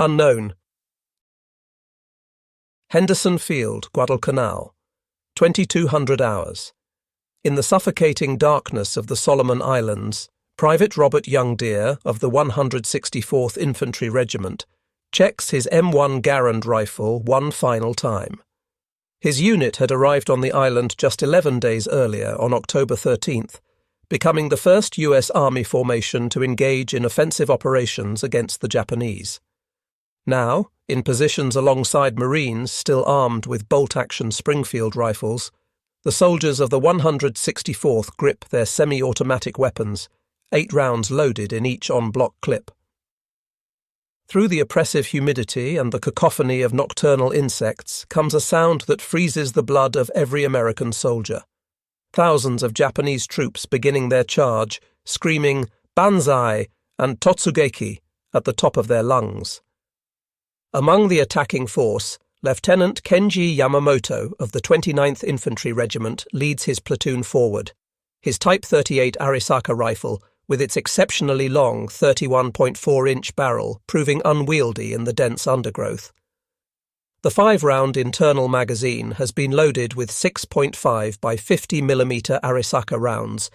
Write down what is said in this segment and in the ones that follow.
Unknown. Henderson Field, Guadalcanal, 2200 hours. In the suffocating darkness of the Solomon Islands, Private Robert Youngdeer of the 164th Infantry Regiment checks his M1 Garand rifle one final time. His unit had arrived on the island just 11 days earlier, on October 13th, becoming the first US Army formation to engage in offensive operations against the Japanese. Now, in positions alongside Marines still armed with bolt-action Springfield rifles, the soldiers of the 164th grip their semi-automatic weapons, 8 rounds loaded in each en-bloc clip. Through the oppressive humidity and the cacophony of nocturnal insects comes a sound that freezes the blood of every American soldier. Thousands of Japanese troops beginning their charge, screaming banzai and totsugeki at the top of their lungs. Among the attacking force, Lieutenant Kenji Yamamoto of the 29th Infantry Regiment leads his platoon forward, his Type 38 Arisaka rifle, with its exceptionally long 31.4-inch barrel, proving unwieldy in the dense undergrowth. The 5-round internal magazine has been loaded with 6.5 by 50mm Arisaka rounds,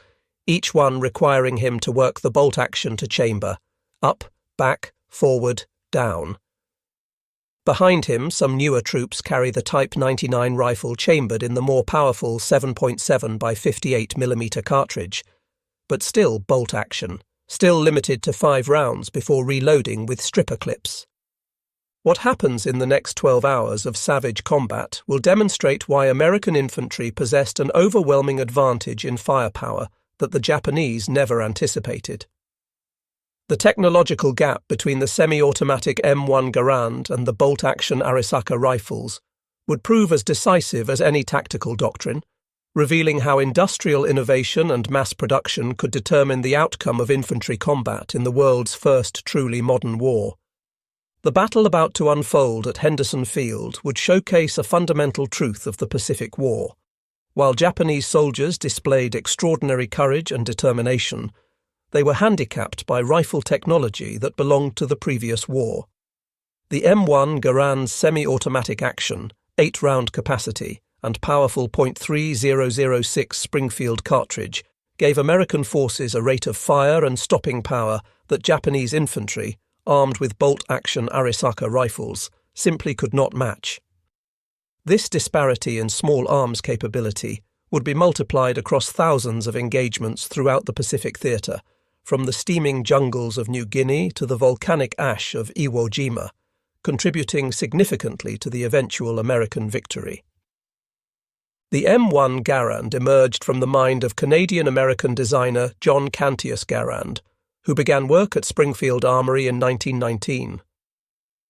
each one requiring him to work the bolt action to chamber, up, back, forward, down. Behind him, some newer troops carry the Type 99 rifle chambered in the more powerful 7.7 by 58mm cartridge, but still bolt action, still limited to 5 rounds before reloading with stripper clips. What happens in the next 12 hours of savage combat will demonstrate why American infantry possessed an overwhelming advantage in firepower that the Japanese never anticipated. The technological gap between the semi-automatic M1 Garand and the bolt-action Arisaka rifles would prove as decisive as any tactical doctrine, revealing how industrial innovation and mass production could determine the outcome of infantry combat in the world's first truly modern war. The battle about to unfold at Henderson Field would showcase a fundamental truth of the Pacific War. While Japanese soldiers displayed extraordinary courage and determination, they were handicapped by rifle technology that belonged to the previous war. The M1 Garand's semi-automatic action, 8-round capacity, and powerful .3006 Springfield cartridge gave American forces a rate of fire and stopping power that Japanese infantry, armed with bolt-action Arisaka rifles, simply could not match. This disparity in small arms capability would be multiplied across thousands of engagements throughout the Pacific theatre, from the steaming jungles of New Guinea to the volcanic ash of Iwo Jima, contributing significantly to the eventual American victory. The M1 Garand emerged from the mind of Canadian-American designer John Cantius Garand, who began work at Springfield Armory in 1919.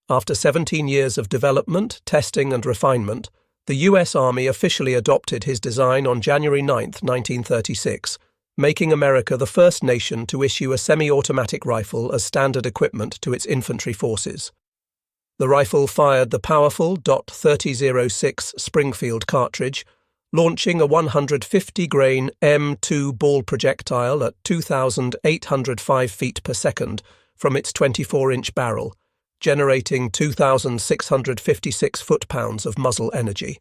After 17 years of development, testing and refinement, the US Army officially adopted his design on January 9, 1936, making America the first nation to issue a semi-automatic rifle as standard equipment to its infantry forces. The rifle fired the powerful .3006 Springfield cartridge, launching a 150-grain M2 ball projectile at 2,805 feet per second from its 24-inch barrel, generating 2,656 foot-pounds of muzzle energy.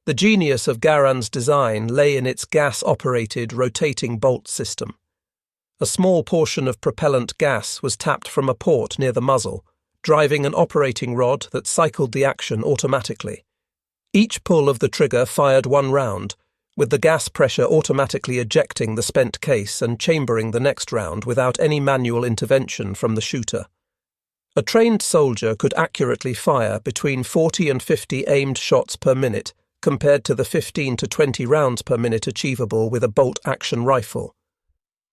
The genius of Garand's design lay in its gas-operated rotating bolt system. A small portion of propellant gas was tapped from a port near the muzzle, driving an operating rod that cycled the action automatically. Each pull of the trigger fired 1 round, with the gas pressure automatically ejecting the spent case and chambering the next round without any manual intervention from the shooter. A trained soldier could accurately fire between 40 and 50 aimed shots per minute, compared to the 15 to 20 rounds per minute achievable with a bolt-action rifle.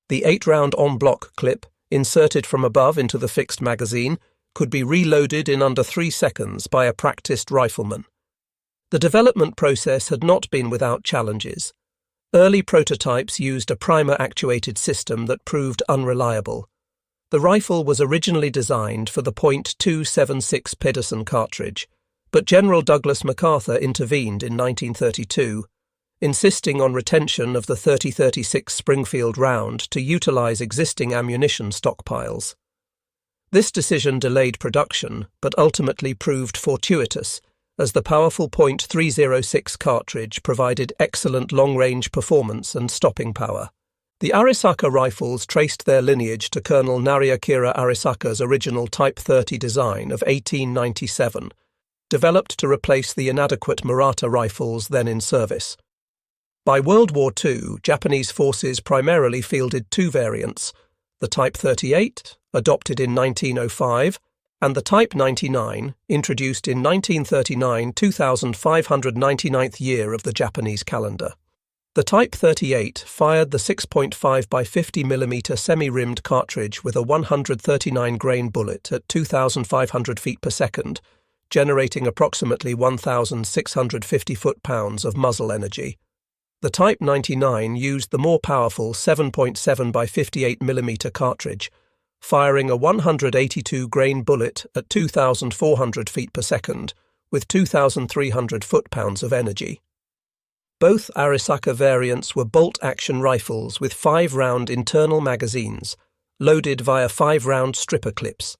The 8-round en-bloc clip, inserted from above into the fixed magazine, could be reloaded in under 3 seconds by a practiced rifleman. The development process had not been without challenges. Early prototypes used a primer-actuated system that proved unreliable. The rifle was originally designed for the .276 Pedersen cartridge, but General Douglas MacArthur intervened in 1932, insisting on retention of the .3036 Springfield round to utilize existing ammunition stockpiles. This decision delayed production, but ultimately proved fortuitous, as the powerful .306 cartridge provided excellent long-range performance and stopping power. The Arisaka rifles traced their lineage to Colonel Nariakira Arisaka's original Type 30 design of 1897, developed to replace the inadequate Murata rifles then in service. By World War II, Japanese forces primarily fielded two variants, the Type 38, adopted in 1905, and the Type 99, introduced in 1939, 2599th year of the Japanese calendar. The Type 38 fired the 6.5 by 50 mm semi-rimmed cartridge with a 139-grain bullet at 2,500 feet per second, generating approximately 1,650 foot-pounds of muzzle energy. The Type 99 used the more powerful 7.7 by 58 mm cartridge, firing a 182-grain bullet at 2,400 feet per second, with 2,300 foot-pounds of energy. Both Arisaka variants were bolt-action rifles with 5-round internal magazines, loaded via 5-round stripper clips.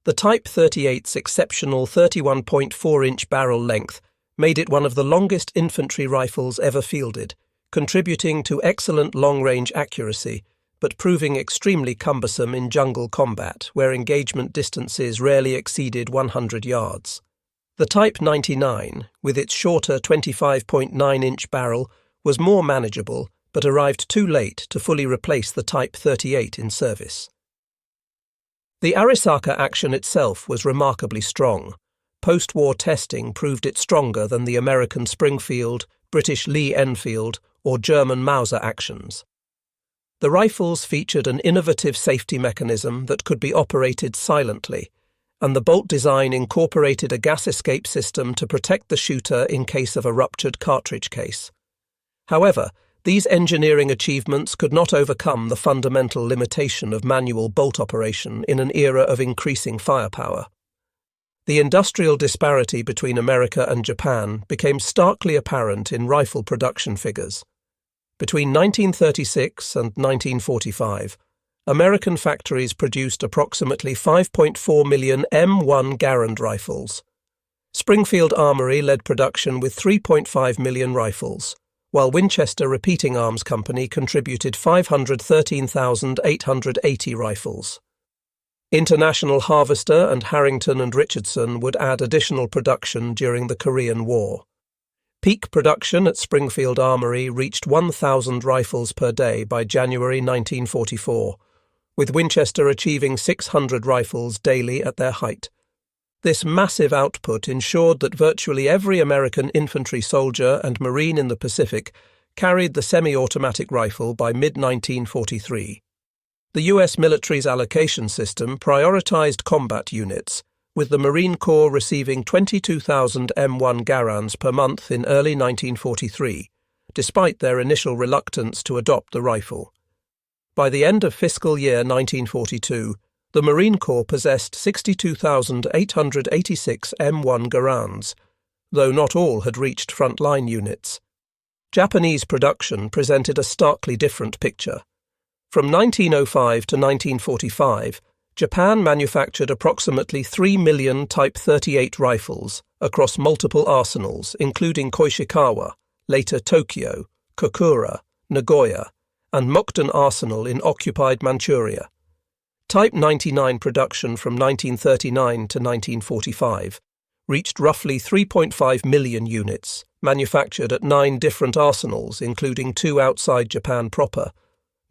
The Type 38's exceptional 31.4-inch barrel length made it one of the longest infantry rifles ever fielded, contributing to excellent long-range accuracy, but proving extremely cumbersome in jungle combat, where engagement distances rarely exceeded 100 yards. The Type 99, with its shorter 25.9-inch barrel, was more manageable, but arrived too late to fully replace the Type 38 in service. The Arisaka action itself was remarkably strong. Post-war testing proved it stronger than the American Springfield, British Lee Enfield, or German Mauser actions. The rifles featured an innovative safety mechanism that could be operated silently, and the bolt design incorporated a gas escape system to protect the shooter in case of a ruptured cartridge case. However, these engineering achievements could not overcome the fundamental limitation of manual bolt operation in an era of increasing firepower. The industrial disparity between America and Japan became starkly apparent in rifle production figures. Between 1936 and 1945, American factories produced approximately 5.4 million M1 Garand rifles. Springfield Armory led production with 3.5 million rifles, while Winchester Repeating Arms Company contributed 513,880 rifles. International Harvester and Harrington and Richardson would add additional production during the Korean War. Peak production at Springfield Armory reached 1,000 rifles per day by January 1944, with Winchester achieving 600 rifles daily at their height. This massive output ensured that virtually every American infantry soldier and Marine in the Pacific carried the semi-automatic rifle by mid-1943. The U.S. military's allocation system prioritized combat units, with the Marine Corps receiving 22,000 M1 Garands per month in early 1943, despite their initial reluctance to adopt the rifle. By the end of fiscal year 1942, the Marine Corps possessed 62,886 M1 Garands, though not all had reached frontline units. Japanese production presented a starkly different picture. From 1905 to 1945, Japan manufactured approximately 3 million Type 38 rifles across multiple arsenals, including Koishikawa, later Tokyo, Kokura, Nagoya, and Mukden Arsenal in occupied Manchuria. Type 99 production from 1939 to 1945 reached roughly 3.5 million units, manufactured at 9 different arsenals, including 2 outside Japan proper,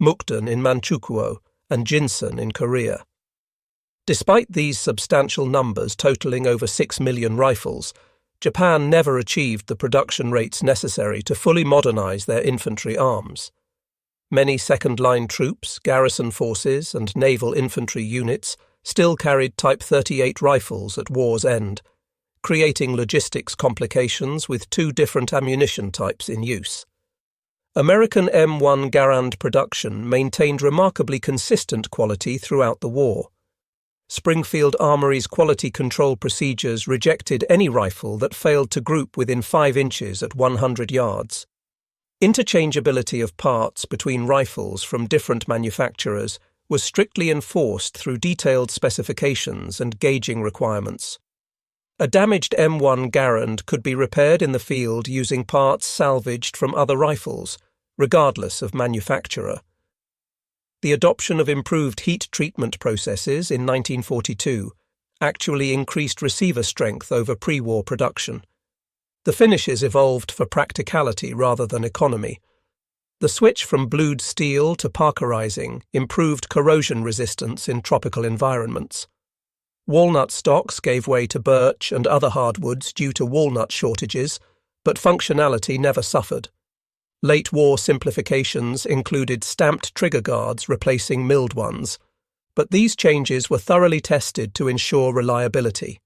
Mukden in Manchukuo and Jinsen in Korea. Despite these substantial numbers totaling over 6 million rifles, Japan never achieved the production rates necessary to fully modernize their infantry arms. Many second-line troops, garrison forces, and naval infantry units still carried Type 38 rifles at war's end, creating logistics complications with 2 different ammunition types in use. American M1 Garand production maintained remarkably consistent quality throughout the war. Springfield Armory's quality control procedures rejected any rifle that failed to group within 5 inches at 100 yards. Interchangeability of parts between rifles from different manufacturers was strictly enforced through detailed specifications and gauging requirements. A damaged M1 Garand could be repaired in the field using parts salvaged from other rifles, regardless of manufacturer. The adoption of improved heat treatment processes in 1942 actually increased receiver strength over pre-war production. The finishes evolved for practicality rather than economy. The switch from blued steel to parkerizing improved corrosion resistance in tropical environments. Walnut stocks gave way to birch and other hardwoods due to walnut shortages, but functionality never suffered. Late-war simplifications included stamped trigger guards replacing milled ones, but these changes were thoroughly tested to ensure reliability.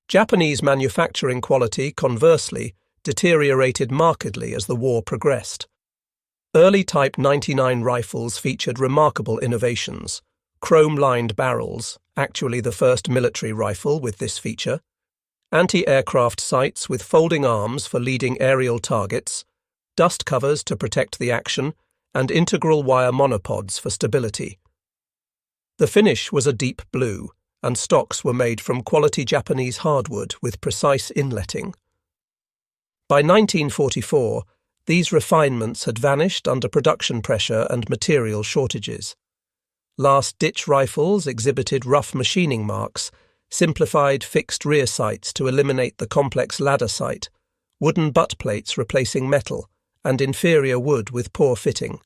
Japanese manufacturing quality, conversely, deteriorated markedly as the war progressed. Early Type 99 rifles featured remarkable innovations: chrome-lined barrels, actually the first military rifle with this feature, anti-aircraft sights with folding arms for leading aerial targets, dust covers to protect the action, and integral wire monopods for stability. The finish was a deep blue, and stocks were made from quality Japanese hardwood with precise inletting. By 1944, these refinements had vanished under production pressure and material shortages. Last-ditch rifles exhibited rough machining marks, simplified fixed rear sights to eliminate the complex ladder sight, wooden butt plates replacing metal, and inferior wood with poor fitting.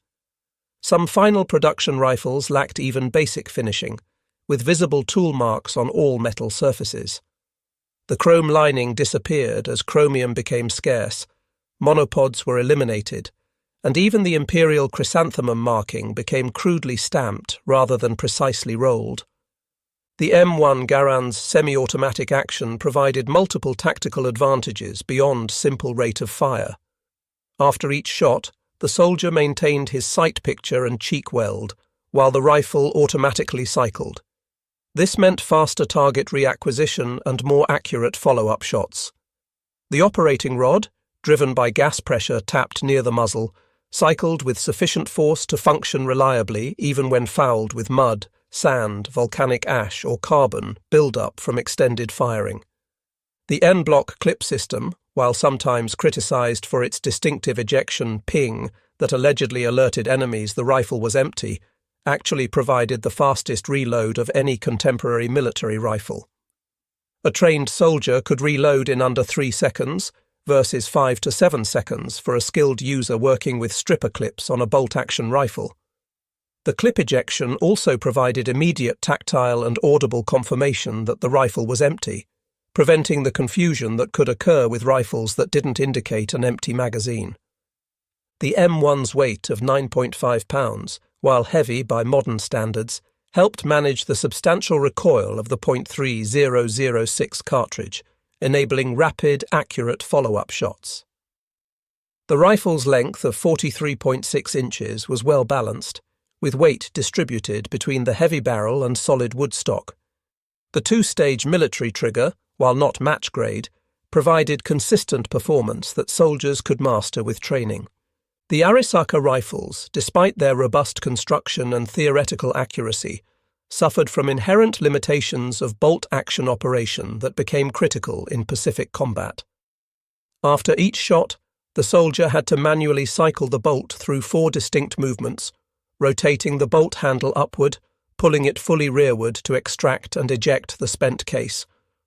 Some final production rifles lacked even basic finishing, with visible tool marks on all metal surfaces. The chrome lining disappeared as chromium became scarce, monopods were eliminated, and even the imperial chrysanthemum marking became crudely stamped rather than precisely rolled. The M1 Garand's semi-automatic action provided multiple tactical advantages beyond simple rate of fire. After each shot, the soldier maintained his sight picture and cheek weld, while the rifle automatically cycled. This meant faster target reacquisition and more accurate follow-up shots. The operating rod, driven by gas pressure tapped near the muzzle, cycled with sufficient force to function reliably even when fouled with mud, sand, volcanic ash, or carbon build-up from extended firing. The N-block clip system, while sometimes criticized for its distinctive ejection ping that allegedly alerted enemies the rifle was empty, actually provided the fastest reload of any contemporary military rifle. A trained soldier could reload in under 3 seconds, versus 5 to 7 seconds for a skilled user working with stripper clips on a bolt-action rifle. The clip ejection also provided immediate tactile and audible confirmation that the rifle was empty, preventing the confusion that could occur with rifles that didn't indicate an empty magazine. The M1's weight of 9.5 pounds, while heavy by modern standards, helped manage the substantial recoil of the .3006 cartridge, enabling rapid, accurate follow-up shots. The rifle's length of 43.6 inches was well balanced, with weight distributed between the heavy barrel and solid wood stock. The two-stage military trigger, while not match-grade, provided consistent performance that soldiers could master with training. The Arisaka rifles, despite their robust construction and theoretical accuracy, suffered from inherent limitations of bolt-action operation that became critical in Pacific combat. After each shot, the soldier had to manually cycle the bolt through 4 distinct movements, rotating the bolt handle upward, pulling it fully rearward to extract and eject the spent case,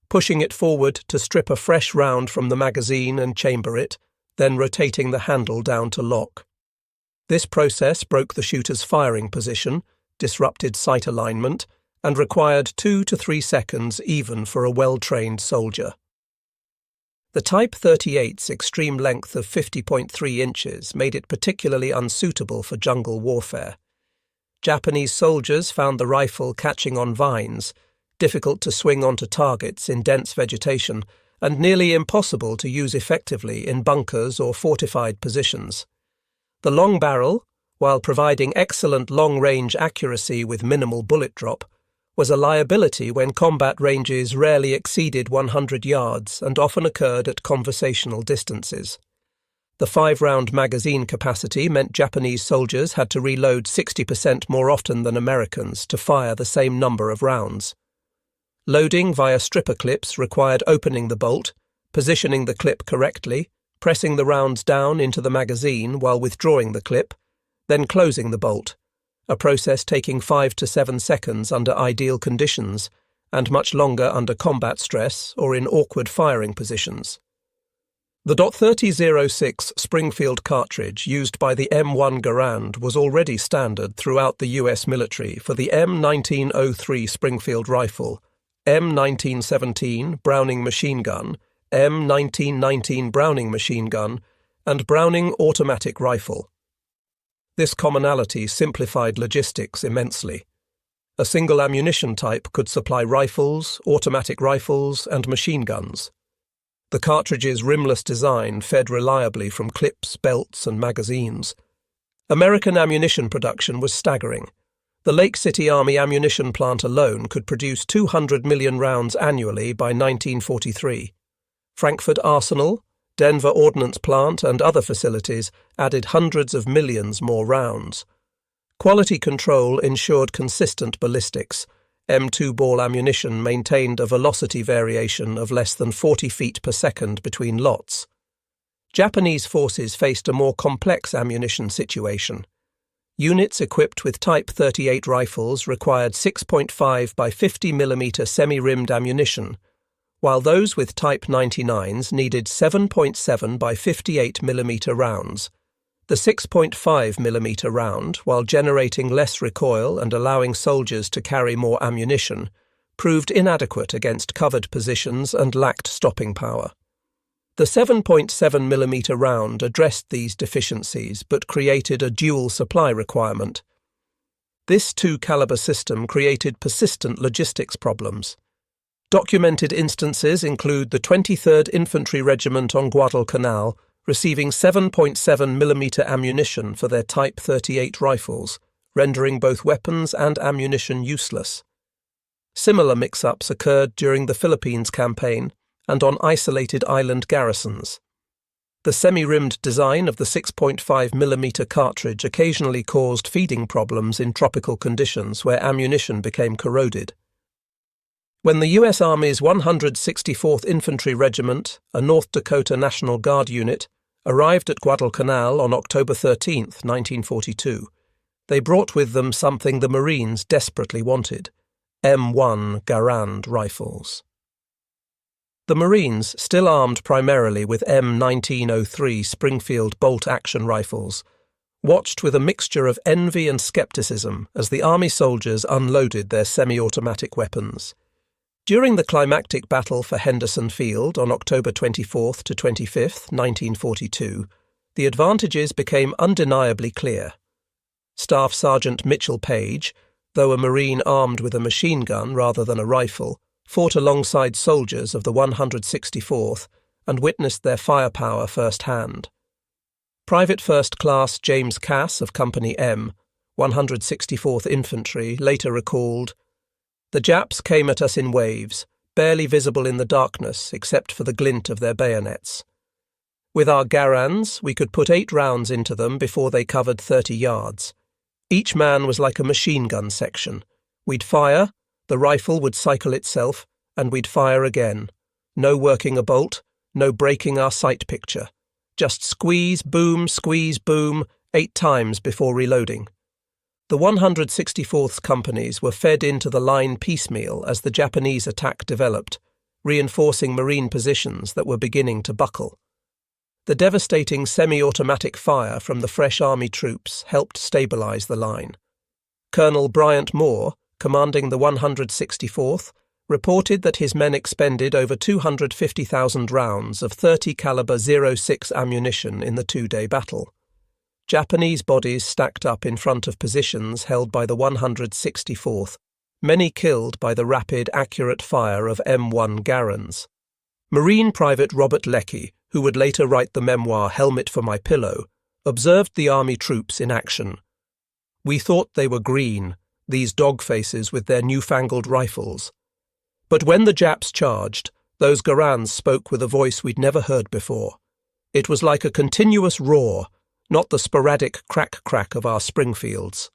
pushing it forward to strip a fresh round from the magazine and chamber it, then rotating the handle down to lock. This process broke the shooter's firing position, disrupted sight alignment, and required 2 to 3 seconds even for a well-trained soldier. The Type 38's extreme length of 50.3 inches made it particularly unsuitable for jungle warfare. Japanese soldiers found the rifle catching on vines, difficult to swing onto targets in dense vegetation, and nearly impossible to use effectively in bunkers or fortified positions. The long barrel, while providing excellent long-range accuracy with minimal bullet drop, was a liability when combat ranges rarely exceeded 100 yards and often occurred at conversational distances. The 5-round magazine capacity meant Japanese soldiers had to reload 60% more often than Americans to fire the same number of rounds. Loading via stripper clips required opening the bolt, positioning the clip correctly, pressing the rounds down into the magazine while withdrawing the clip, then closing the bolt, a process taking 5 to 7 seconds under ideal conditions and much longer under combat stress or in awkward firing positions. The .30-06 Springfield cartridge used by the M1 Garand was already standard throughout the US military for the M1903 Springfield rifle, M1917 Browning machine gun, M1919 Browning machine gun, and Browning automatic rifle. This commonality simplified logistics immensely. A single ammunition type could supply rifles, automatic rifles, and machine guns. The cartridge's rimless design fed reliably from clips, belts, and magazines. American ammunition production was staggering. The Lake City Army ammunition plant alone could produce 200 million rounds annually by 1943. Frankfurt Arsenal, Denver Ordnance Plant, and other facilities added hundreds of millions more rounds. Quality control ensured consistent ballistics. M2 ball ammunition maintained a velocity variation of less than 40 feet per second between lots. Japanese forces faced a more complex ammunition situation. Units equipped with Type 38 rifles required 6.5 by 50 mm semi-rimmed ammunition, while those with Type 99s needed 7.7 by 58 mm rounds. The 6.5 mm round, while generating less recoil and allowing soldiers to carry more ammunition, proved inadequate against covered positions and lacked stopping power. The 7.7 mm round addressed these deficiencies but created a dual supply requirement. This 2-caliber system created persistent logistics problems. Documented instances include the 23rd Infantry Regiment on Guadalcanal receiving 7.7 mm ammunition for their Type 38 rifles, rendering both weapons and ammunition useless. Similar mix-ups occurred during the Philippines campaign and on isolated island garrisons. The semi-rimmed design of the 6.5 mm cartridge occasionally caused feeding problems in tropical conditions where ammunition became corroded. When the U.S. Army's 164th Infantry Regiment, a North Dakota National Guard unit, arrived at Guadalcanal on October 13, 1942, they brought with them something the Marines desperately wanted: M1 Garand rifles. The Marines, still armed primarily with M1903 Springfield bolt-action rifles, watched with a mixture of envy and skepticism as the Army soldiers unloaded their semi-automatic weapons. During the climactic battle for Henderson Field on October 24 to 25, 1942, the advantages became undeniably clear. Staff Sergeant Mitchell Page, though a Marine armed with a machine gun rather than a rifle, fought alongside soldiers of the 164th and witnessed their firepower firsthand. Private First Class James Cass of Company M, 164th Infantry, later recalled, "The Japs came at us in waves, barely visible in the darkness except for the glint of their bayonets. With our Garands, we could put 8 rounds into them before they covered 30 yards. Each man was like a machine gun section. We'd fire, the rifle would cycle itself, and we'd fire again. No working a bolt, no breaking our sight picture. Just squeeze, boom, 8 times before reloading." The 164th companies were fed into the line piecemeal as the Japanese attack developed, reinforcing Marine positions that were beginning to buckle. The devastating semi-automatic fire from the fresh Army troops helped stabilize the line. Colonel Bryant Moore, commanding the 164th, reported that his men expended over 250,000 rounds of 30-caliber 06 ammunition in the 2-day battle. Japanese bodies stacked up in front of positions held by the 164th, many killed by the rapid, accurate fire of M1 Garands. Marine Private Robert Leckie, who would later write the memoir Helmet for My Pillow, observed the Army troops in action. "We thought they were green, these dog faces with their newfangled rifles. But when the Japs charged, those Garands spoke with a voice we'd never heard before. It was like a continuous roar, not the sporadic crack-crack of our Springfields.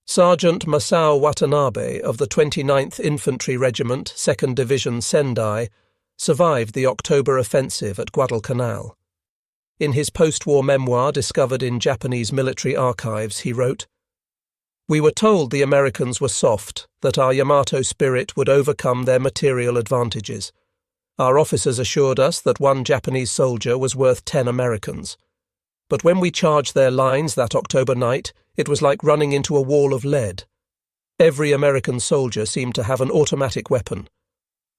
Sergeant Masao Watanabe of the 29th Infantry Regiment, 2nd Division Sendai, survived the October offensive at Guadalcanal. In his post-war memoir discovered in Japanese military archives, he wrote, "We were told the Americans were soft, that our Yamato spirit would overcome their material advantages. Our officers assured us that one Japanese soldier was worth 10 Americans. But when we charged their lines that October night, it was like running into a wall of lead. Every American soldier seemed to have an automatic weapon.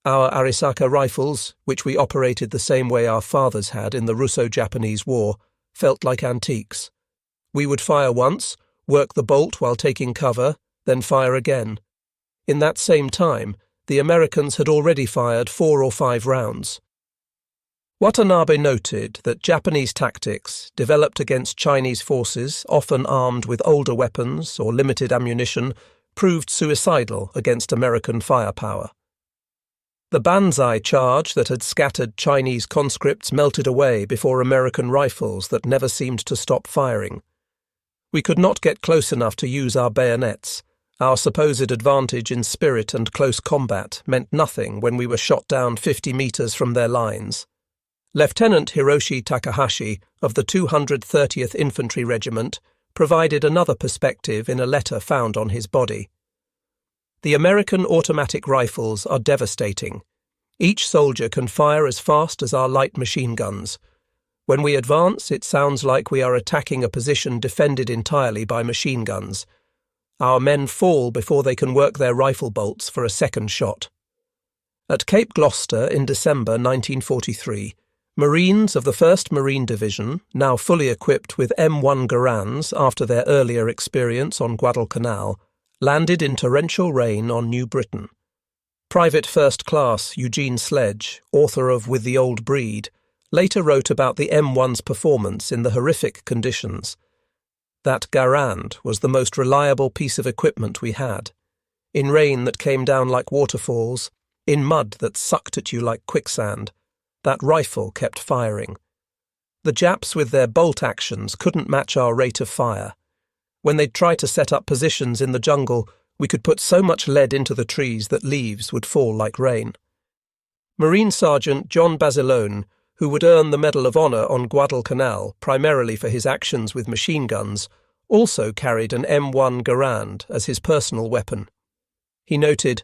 Our Arisaka rifles, which we operated the same way our fathers had in the Russo-Japanese War, felt like antiques. We would fire once, work the bolt while taking cover, then fire again. In that same time, the Americans had already fired 4 or 5 rounds." Watanabe noted that Japanese tactics, developed against Chinese forces, often armed with older weapons or limited ammunition, proved suicidal against American firepower. The banzai charge that had scattered Chinese conscripts melted away before American rifles that never seemed to stop firing. We could not get close enough to use our bayonets. Our supposed advantage in spirit and close combat meant nothing when we were shot down 50 meters from their lines. Lieutenant Hiroshi Takahashi of the 230th Infantry Regiment provided another perspective in a letter found on his body. "The American automatic rifles are devastating. Each soldier can fire as fast as our light machine guns. When we advance, it sounds like we are attacking a position defended entirely by machine guns. Our men fall before they can work their rifle bolts for a second shot." At Cape Gloucester in December 1943, Marines of the 1st Marine Division, now fully equipped with M1 Garands after their earlier experience on Guadalcanal, landed in torrential rain on New Britain. Private First Class Eugene Sledge, author of With the Old Breed, later wrote about the M1's performance in the horrific conditions. "That Garand was the most reliable piece of equipment we had. In rain that came down like waterfalls, in mud that sucked at you like quicksand, that rifle kept firing. The Japs with their bolt actions couldn't match our rate of fire. When they'd try to set up positions in the jungle, we could put so much lead into the trees that leaves would fall like rain." Marine Sergeant John Basilone, who would earn the Medal of Honor on Guadalcanal primarily for his actions with machine guns, also carried an M1 Garand as his personal weapon. He noted,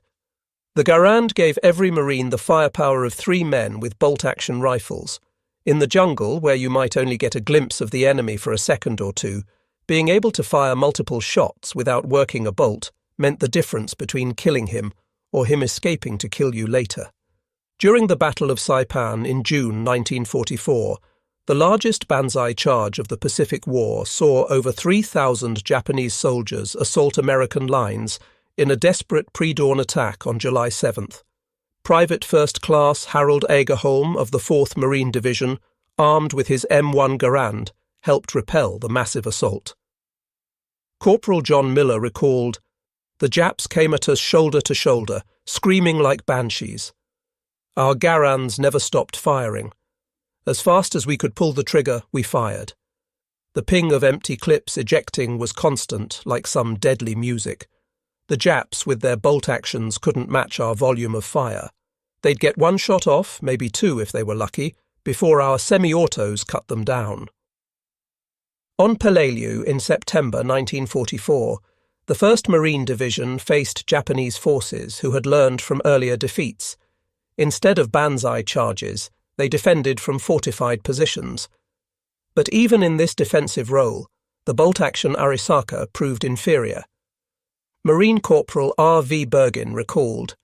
"The Garand gave every Marine the firepower of 3 men with bolt-action rifles. In the jungle, where you might only get a glimpse of the enemy for a second or two, being able to fire multiple shots without working a bolt meant the difference between killing him or him escaping to kill you later." During the Battle of Saipan in June 1944, the largest banzai charge of the Pacific War saw over 3,000 Japanese soldiers assault American lines in a desperate pre-dawn attack on July 7th. Private First Class Harold Agerholm of the 4th Marine Division, armed with his M1 Garand, helped repel the massive assault. Corporal John Miller recalled, "The Japs came at us shoulder to shoulder, screaming like banshees. Our Garands never stopped firing. As fast as we could pull the trigger, we fired. The ping of empty clips ejecting was constant, like some deadly music. The Japs, with their bolt actions, couldn't match our volume of fire. They'd get 1 shot off, maybe 2 if they were lucky, before our semi-autos cut them down." On Peleliu in September 1944, the 1st Marine Division faced Japanese forces who had learned from earlier defeats. Instead of banzai charges, they defended from fortified positions. But even in this defensive role, the bolt-action Arisaka proved inferior. Marine Corporal R.V. Bergin recalled,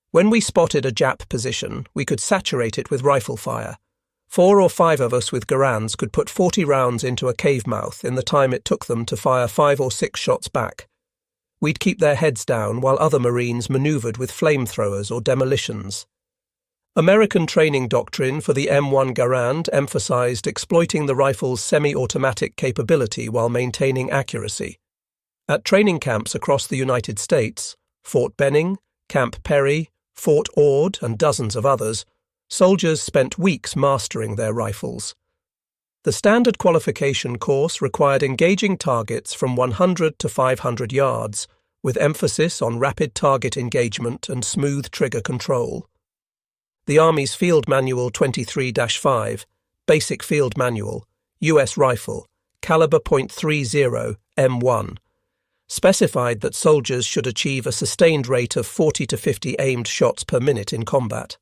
"When we spotted a Jap position, we could saturate it with rifle fire. 4 or 5 of us with Garands could put 40 rounds into a cave mouth in the time it took them to fire 5 or 6 shots back. We'd keep their heads down while other Marines manoeuvred with flamethrowers or demolitions." American training doctrine for the M1 Garand emphasized exploiting the rifle's semi-automatic capability while maintaining accuracy. At training camps across the United States, Fort Benning, Camp Perry, Fort Ord, and dozens of others, Soldiers spent weeks mastering their rifles. The standard qualification course required engaging targets from 100 to 500 yards, with emphasis on rapid target engagement and smooth trigger control. The Army's Field Manual 23-5, Basic Field Manual, U.S. Rifle, caliber .30 M1, specified that soldiers should achieve a sustained rate of 40 to 50 aimed shots per minute in combat.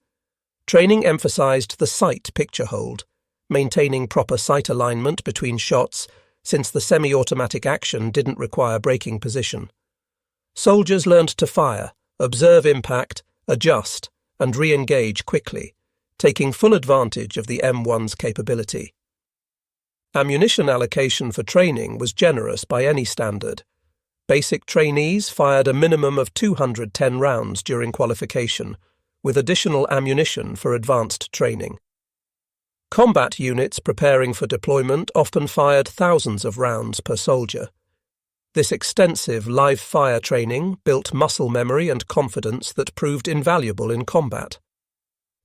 Training emphasized the sight picture hold, maintaining proper sight alignment between shots since the semi-automatic action didn't require braking position. Soldiers learned to fire, observe impact, adjust, and re-engage quickly, taking full advantage of the M1's capability. Ammunition allocation for training was generous by any standard. Basic trainees fired a minimum of 210 rounds during qualification, with additional ammunition for advanced training. Combat units preparing for deployment often fired thousands of rounds per soldier. This extensive live-fire training built muscle memory and confidence that proved invaluable in combat.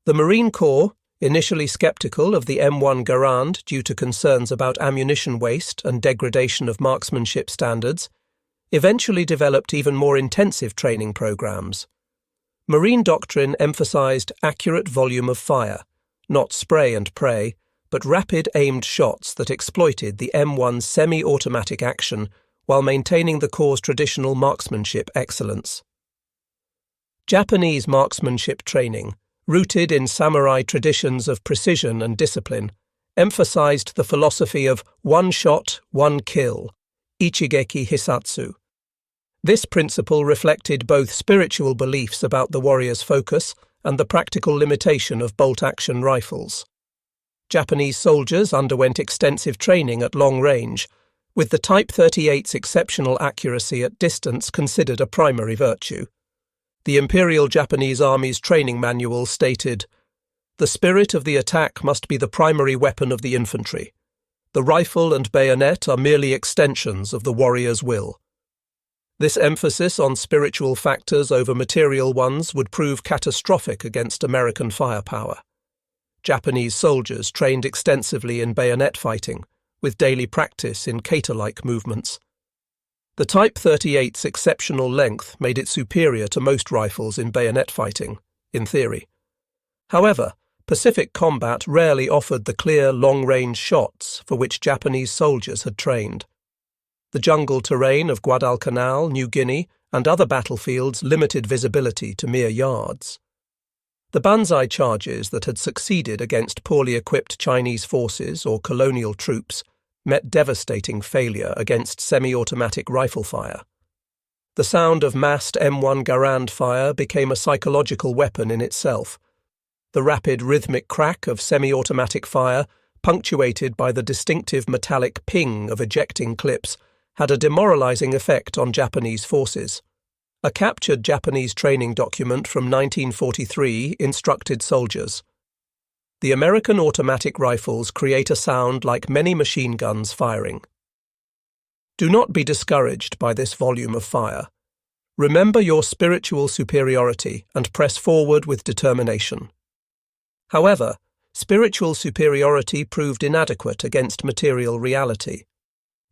The Marine Corps, initially skeptical of the M1 Garand due to concerns about ammunition waste and degradation of marksmanship standards, eventually developed even more intensive training programs. Marine doctrine emphasized accurate volume of fire, not spray and pray, but rapid aimed shots that exploited the M1's semi-automatic action while maintaining the Corps' traditional marksmanship excellence. Japanese marksmanship training, rooted in samurai traditions of precision and discipline, emphasized the philosophy of one shot, one kill, ichigeki hisatsu. This principle reflected both spiritual beliefs about the warrior's focus and the practical limitation of bolt-action rifles. Japanese soldiers underwent extensive training at long range, with the Type 38's exceptional accuracy at distance considered a primary virtue. The Imperial Japanese Army's training manual stated, "The spirit of the attack must be the primary weapon of the infantry. The rifle and bayonet are merely extensions of the warrior's will." This emphasis on spiritual factors over material ones would prove catastrophic against American firepower. Japanese soldiers trained extensively in bayonet fighting, with daily practice in kata-like movements. The Type 38's exceptional length made it superior to most rifles in bayonet fighting, in theory. However, Pacific combat rarely offered the clear long-range shots for which Japanese soldiers had trained. The jungle terrain of Guadalcanal, New Guinea, and other battlefields limited visibility to mere yards. The banzai charges that had succeeded against poorly equipped Chinese forces or colonial troops met devastating failure against semi-automatic rifle fire. The sound of massed M1 Garand fire became a psychological weapon in itself. The rapid rhythmic crack of semi-automatic fire, punctuated by the distinctive metallic ping of ejecting clips, had a demoralizing effect on Japanese forces. A captured Japanese training document from 1943 instructed soldiers, "The American automatic rifles create a sound like many machine guns firing." Do not be discouraged by this volume of fire. Remember your spiritual superiority and press forward with determination. However, spiritual superiority proved inadequate against material reality.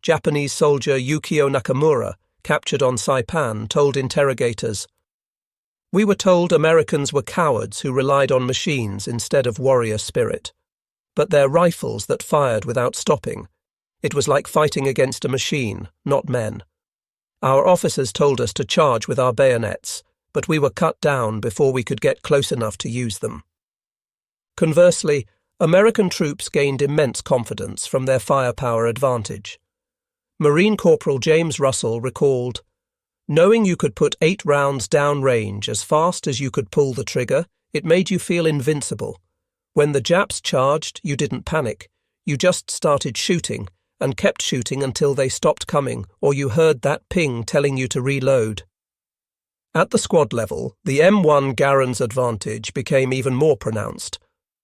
Japanese soldier Yukio Nakamura, captured on Saipan, told interrogators, "We were told Americans were cowards who relied on machines instead of warrior spirit. But their rifles that fired without stopping. It was like fighting against a machine, not men. Our officers told us to charge with our bayonets, but we were cut down before we could get close enough to use them." Conversely, American troops gained immense confidence from their firepower advantage. Marine Corporal James Russell recalled, "Knowing you could put 8 rounds downrange as fast as you could pull the trigger, it made you feel invincible. When the Japs charged, you didn't panic. You just started shooting, and kept shooting until they stopped coming, or you heard that ping telling you to reload." At the squad level, the M1 Garand's advantage became even more pronounced.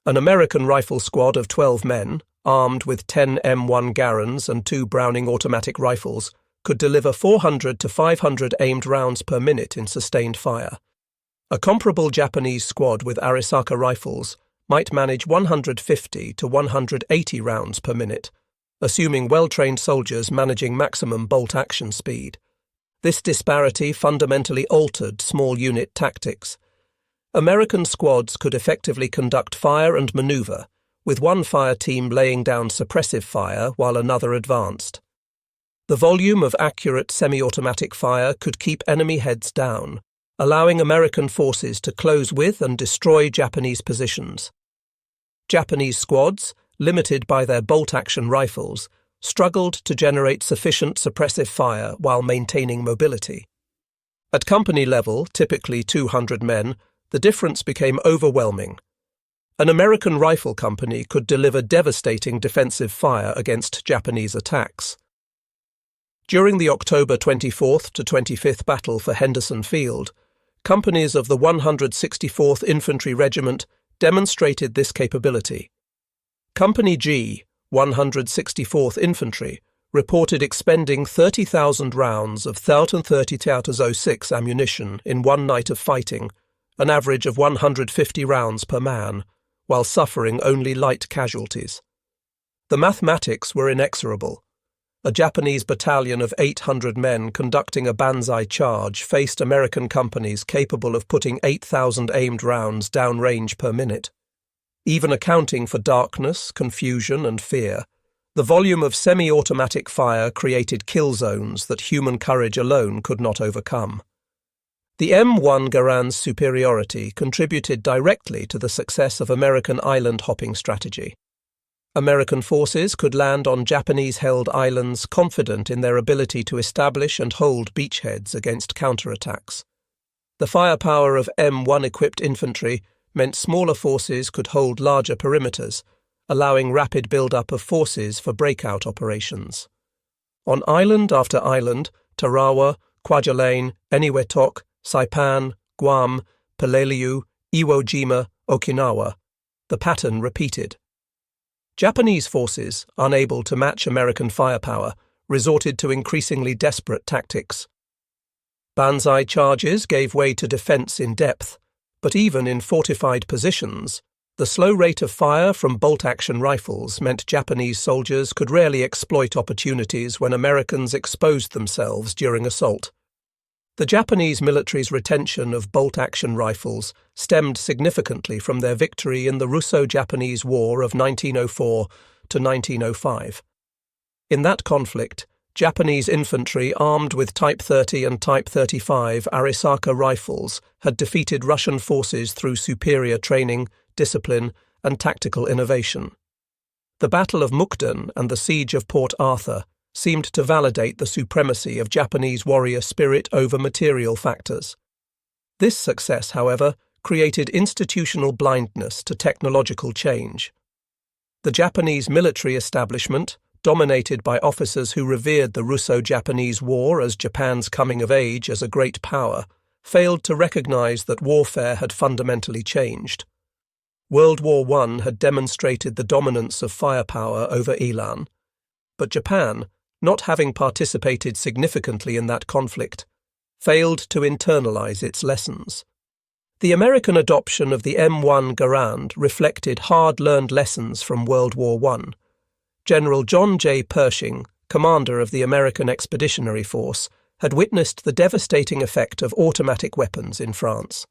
An American rifle squad of 12 men, armed with 10 M1 Garands and 2 Browning automatic rifles, could deliver 400 to 500 aimed rounds per minute in sustained fire. A comparable Japanese squad with Arisaka rifles, might manage 150 to 180 rounds per minute, assuming well-trained soldiers managing maximum bolt action speed. This disparity fundamentally altered small unit tactics. American squads could effectively conduct fire and maneuver, with one fire team laying down suppressive fire while another advanced. The volume of accurate semi-automatic fire could keep enemy heads down, allowing American forces to close with and destroy Japanese positions. Japanese squads, limited by their bolt-action rifles, struggled to generate sufficient suppressive fire while maintaining mobility. At company level, typically 200 men, the difference became overwhelming. An American rifle company could deliver devastating defensive fire against Japanese attacks. During the October 24th to 25th Battle for Henderson Field, companies of the 164th Infantry Regiment demonstrated this capability. Company G, 164th Infantry, reported expending 30,000 rounds of 30-06 ammunition in one night of fighting, an average of 150 rounds per man, while suffering only light casualties. The mathematics were inexorable. A Japanese battalion of 800 men conducting a banzai charge faced American companies capable of putting 8,000 aimed rounds downrange per minute. Even accounting for darkness, confusion, and fear, the volume of semi-automatic fire created kill zones that human courage alone could not overcome. The M1 Garand's superiority contributed directly to the success of American island-hopping strategy. American forces could land on Japanese-held islands confident in their ability to establish and hold beachheads against counterattacks. The firepower of M1-equipped infantry meant smaller forces could hold larger perimeters, allowing rapid build-up of forces for breakout operations. On island after island, Tarawa, Kwajalein, Eniwetok, Saipan, Guam, Peleliu, Iwo Jima, Okinawa, the pattern repeated. Japanese forces, unable to match American firepower, resorted to increasingly desperate tactics. Banzai charges gave way to defense in depth, but even in fortified positions, the slow rate of fire from bolt-action rifles meant Japanese soldiers could rarely exploit opportunities when Americans exposed themselves during assault. The Japanese military's retention of bolt-action rifles stemmed significantly from their victory in the Russo-Japanese War of 1904 to 1905. In that conflict, Japanese infantry armed with Type 30 and Type 35 Arisaka rifles had defeated Russian forces through superior training, discipline, and tactical innovation. The Battle of Mukden and the Siege of Port Arthur seemed to validate the supremacy of Japanese warrior spirit over material factors. This success, however, created institutional blindness to technological change. The Japanese military establishment, dominated by officers who revered the Russo-Japanese War as Japan's coming of age as a great power, failed to recognize that warfare had fundamentally changed. World War I had demonstrated the dominance of firepower over elan, but Japan, not having participated significantly in that conflict, failed to internalize its lessons. The American adoption of the M1 Garand reflected hard-learned lessons from World War I. General John J. Pershing, commander of the American Expeditionary Force, had witnessed the devastating effect of automatic weapons in France.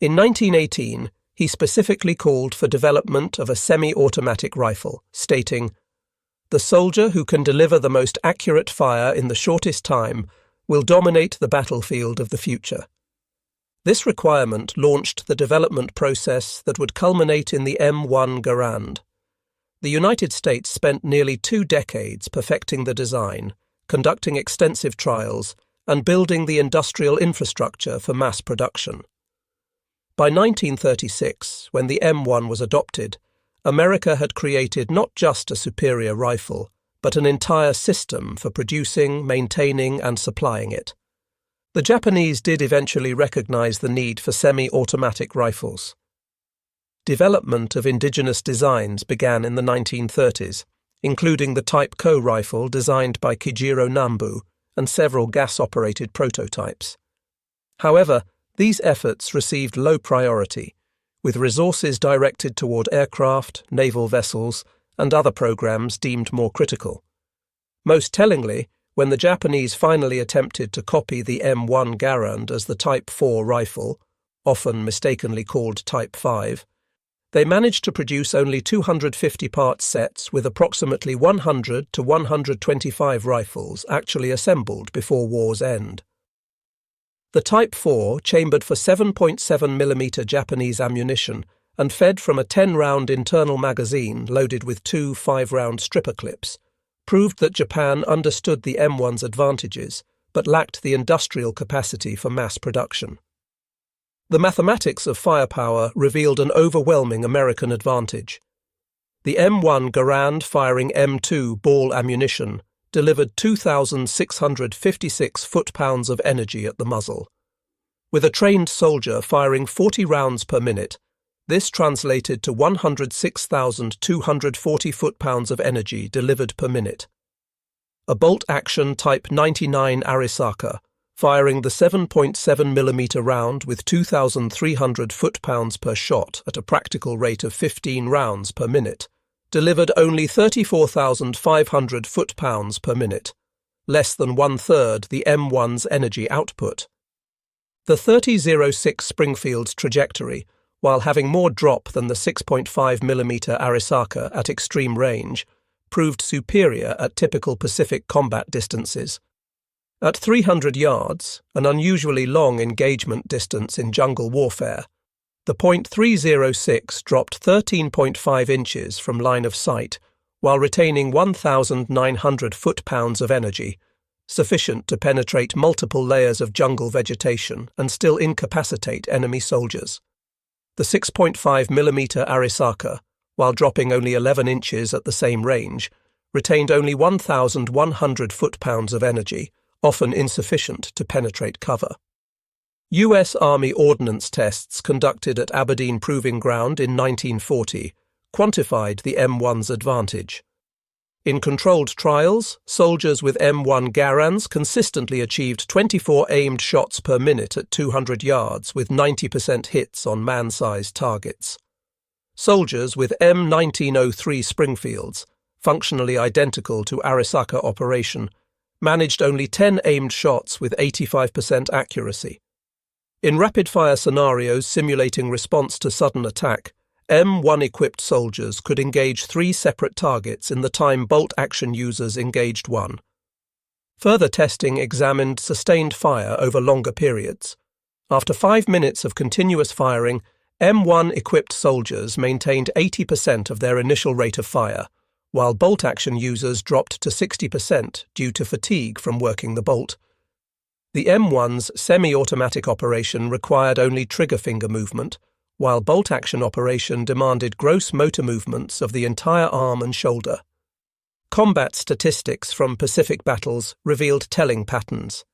In 1918, he specifically called for development of a semi-automatic rifle, stating, "The soldier who can deliver the most accurate fire in the shortest time will dominate the battlefield of the future." This requirement launched the development process that would culminate in the M1 Garand. The United States spent nearly 2 decades perfecting the design, conducting extensive trials, and building the industrial infrastructure for mass production. By 1936, when the M1 was adopted, America had created not just a superior rifle, but an entire system for producing, maintaining, and supplying it. The Japanese did eventually recognize the need for semi-automatic rifles. Development of indigenous designs began in the 1930s, including the Type Co rifle designed by Kijiro Nambu and several gas-operated prototypes. However, these efforts received low priority, with resources directed toward aircraft, naval vessels, and other programs deemed more critical. Most tellingly, when the Japanese finally attempted to copy the M1 Garand as the Type 4 rifle, often mistakenly called Type 5, they managed to produce only 250-part sets with approximately 100 to 125 rifles actually assembled before war's end. The Type 4 chambered for 7.7mm Japanese ammunition and fed from a 10-round internal magazine loaded with two 5-round stripper clips, proved that Japan understood the M1's advantages but lacked the industrial capacity for mass production. The mathematics of firepower revealed an overwhelming American advantage. The M1 Garand firing M2 ball ammunition delivered 2,656 foot-pounds of energy at the muzzle. With a trained soldier firing 40 rounds per minute, this translated to 106,240 foot-pounds of energy delivered per minute. A bolt-action Type 99 Arisaka, firing the 7.7mm round with 2,300 foot-pounds per shot at a practical rate of 15 rounds per minute, delivered only 34,500 foot-pounds per minute, less than one-third the M1's energy output. The 30.06 Springfield's trajectory, while having more drop than the 6.5mm Arisaka at extreme range, proved superior at typical Pacific combat distances. At 300 yards, an unusually long engagement distance in jungle warfare, the .306 dropped 13.5 inches from line of sight while retaining 1,900 foot-pounds of energy, sufficient to penetrate multiple layers of jungle vegetation and still incapacitate enemy soldiers. The 6.5mm Arisaka, while dropping only 11 inches at the same range, retained only 1,100 foot-pounds of energy, often insufficient to penetrate cover. U.S. Army ordnance tests conducted at Aberdeen Proving Ground in 1940 quantified the M1's advantage. In controlled trials, soldiers with M1 Garands consistently achieved 24 aimed shots per minute at 200 yards with 90% hits on man-sized targets. Soldiers with M1903 Springfields, functionally identical to Arisaka operation, managed only 10 aimed shots with 85% accuracy. In rapid-fire scenarios simulating response to sudden attack, M1-equipped soldiers could engage 3 separate targets in the time bolt-action users engaged one. Further testing examined sustained fire over longer periods. After 5 minutes of continuous firing, M1-equipped soldiers maintained 80% of their initial rate of fire, while bolt-action users dropped to 60% due to fatigue from working the bolt. The M1's semi-automatic operation required only trigger finger movement, while bolt-action operation demanded gross motor movements of the entire arm and shoulder. Combat statistics from Pacific battles revealed telling patterns.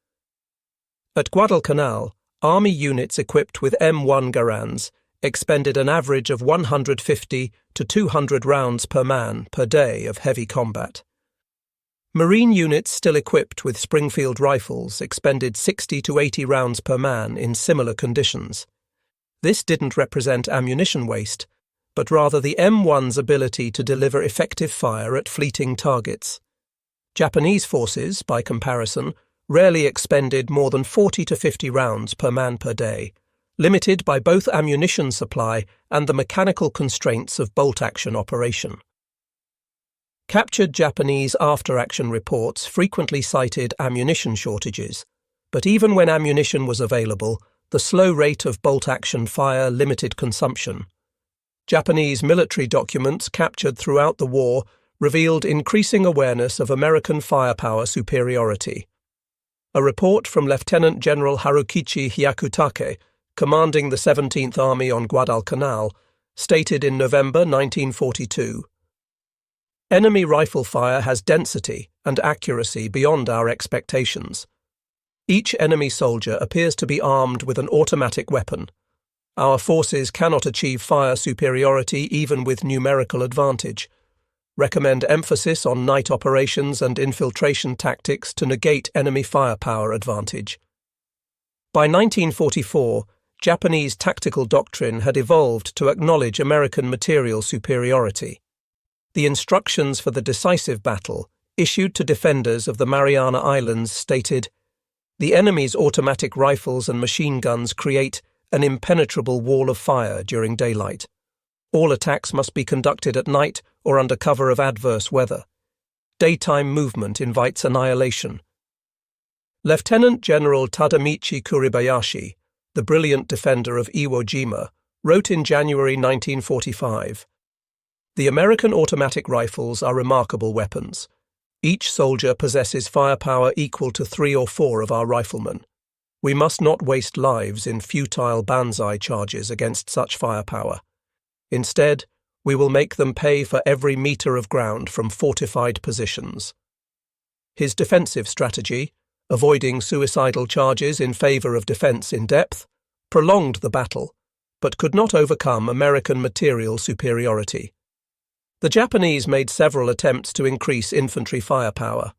At Guadalcanal, Army units equipped with M1 Garands expended an average of 150 to 200 rounds per man per day of heavy combat. Marine units still equipped with Springfield rifles expended 60 to 80 rounds per man in similar conditions. This didn't represent ammunition waste, but rather the M1's ability to deliver effective fire at fleeting targets. Japanese forces, by comparison, rarely expended more than 40 to 50 rounds per man per day, limited by both ammunition supply and the mechanical constraints of bolt-action operation. Captured Japanese after-action reports frequently cited ammunition shortages, but even when ammunition was available, the slow rate of bolt-action fire limited consumption. Japanese military documents captured throughout the war revealed increasing awareness of American firepower superiority. A report from Lieutenant General Harukichi Hyakutake, commanding the 17th Army on Guadalcanal, stated in November 1942, "Enemy rifle fire has density and accuracy beyond our expectations. Each enemy soldier appears to be armed with an automatic weapon. Our forces cannot achieve fire superiority even with numerical advantage. Recommend emphasis on night operations and infiltration tactics to negate enemy firepower advantage." By 1944, Japanese tactical doctrine had evolved to acknowledge American material superiority. The instructions for the decisive battle, issued to defenders of the Mariana Islands, stated, "The enemy's automatic rifles and machine guns create an impenetrable wall of fire during daylight. All attacks must be conducted at night or under cover of adverse weather. Daytime movement invites annihilation." Lieutenant General Tadamichi Kuribayashi, the brilliant defender of Iwo Jima, wrote in January 1945, "The American automatic rifles are remarkable weapons. Each soldier possesses firepower equal to 3 or 4 of our riflemen. We must not waste lives in futile banzai charges against such firepower. Instead, we will make them pay for every metre of ground from fortified positions." His defensive strategy, avoiding suicidal charges in favour of defence in depth, prolonged the battle, but could not overcome American material superiority. The Japanese made several attempts to increase infantry firepower.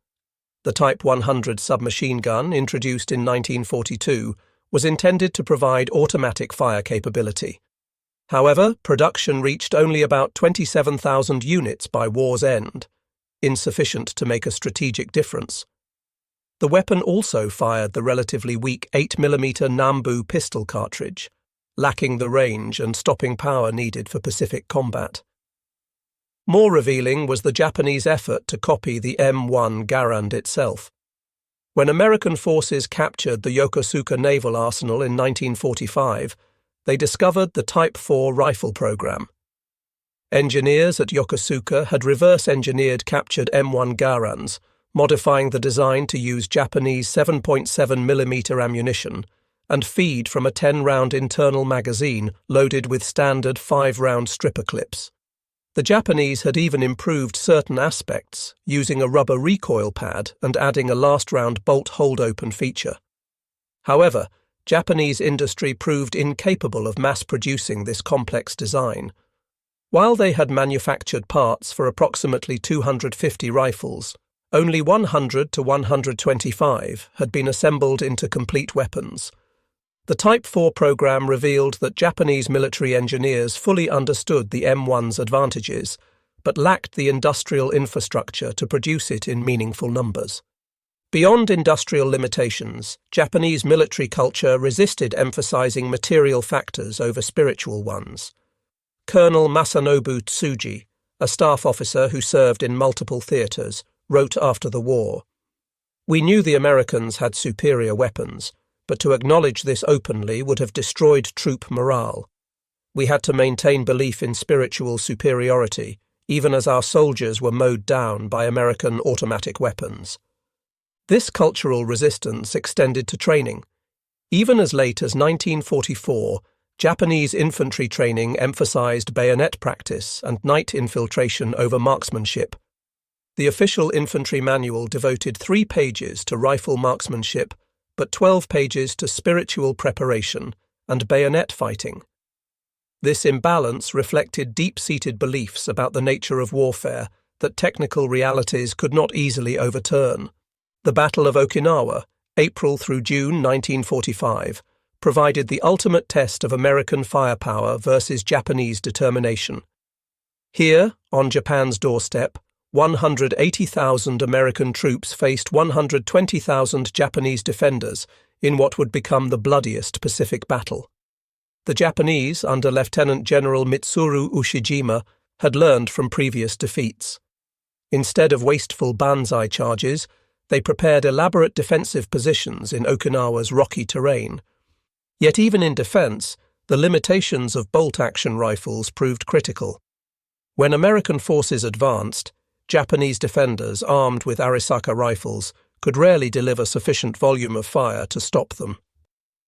The Type 100 submachine gun, introduced in 1942, was intended to provide automatic fire capability. However, production reached only about 27,000 units by war's end, insufficient to make a strategic difference. The weapon also fired the relatively weak 8mm Nambu pistol cartridge, lacking the range and stopping power needed for Pacific combat. More revealing was the Japanese effort to copy the M1 Garand itself. When American forces captured the Yokosuka Naval Arsenal in 1945, they discovered the Type 4 rifle program. Engineers at Yokosuka had reverse-engineered captured M1 Garands, modifying the design to use Japanese 7.7mm ammunition and feed from a 10-round internal magazine loaded with standard 5-round stripper clips. The Japanese had even improved certain aspects, using a rubber recoil pad and adding a last-round bolt hold-open feature. However, Japanese industry proved incapable of mass-producing this complex design. While they had manufactured parts for approximately 250 rifles, only 100 to 125 had been assembled into complete weapons. The Type 4 program revealed that Japanese military engineers fully understood the M1's advantages, but lacked the industrial infrastructure to produce it in meaningful numbers. Beyond industrial limitations, Japanese military culture resisted emphasizing material factors over spiritual ones. Colonel Masanobu Tsuji, a staff officer who served in multiple theaters, wrote after the war, "We knew the Americans had superior weapons, but to acknowledge this openly would have destroyed troop morale. We had to maintain belief in spiritual superiority, even as our soldiers were mowed down by American automatic weapons." This cultural resistance extended to training. Even as late as 1944, Japanese infantry training emphasized bayonet practice and night infiltration over marksmanship. The official infantry manual devoted 3 pages to rifle marksmanship, but 12 pages to spiritual preparation and bayonet fighting. This imbalance reflected deep-seated beliefs about the nature of warfare that technical realities could not easily overturn. The Battle of Okinawa, April through June 1945, provided the ultimate test of American firepower versus Japanese determination. Here, on Japan's doorstep, 180,000 American troops faced 120,000 Japanese defenders in what would become the bloodiest Pacific battle. The Japanese, under Lieutenant General Mitsuru Ushijima, had learned from previous defeats. Instead of wasteful banzai charges, they prepared elaborate defensive positions in Okinawa's rocky terrain. Yet even in defense, the limitations of bolt-action rifles proved critical. When American forces advanced, Japanese defenders armed with Arisaka rifles could rarely deliver sufficient volume of fire to stop them.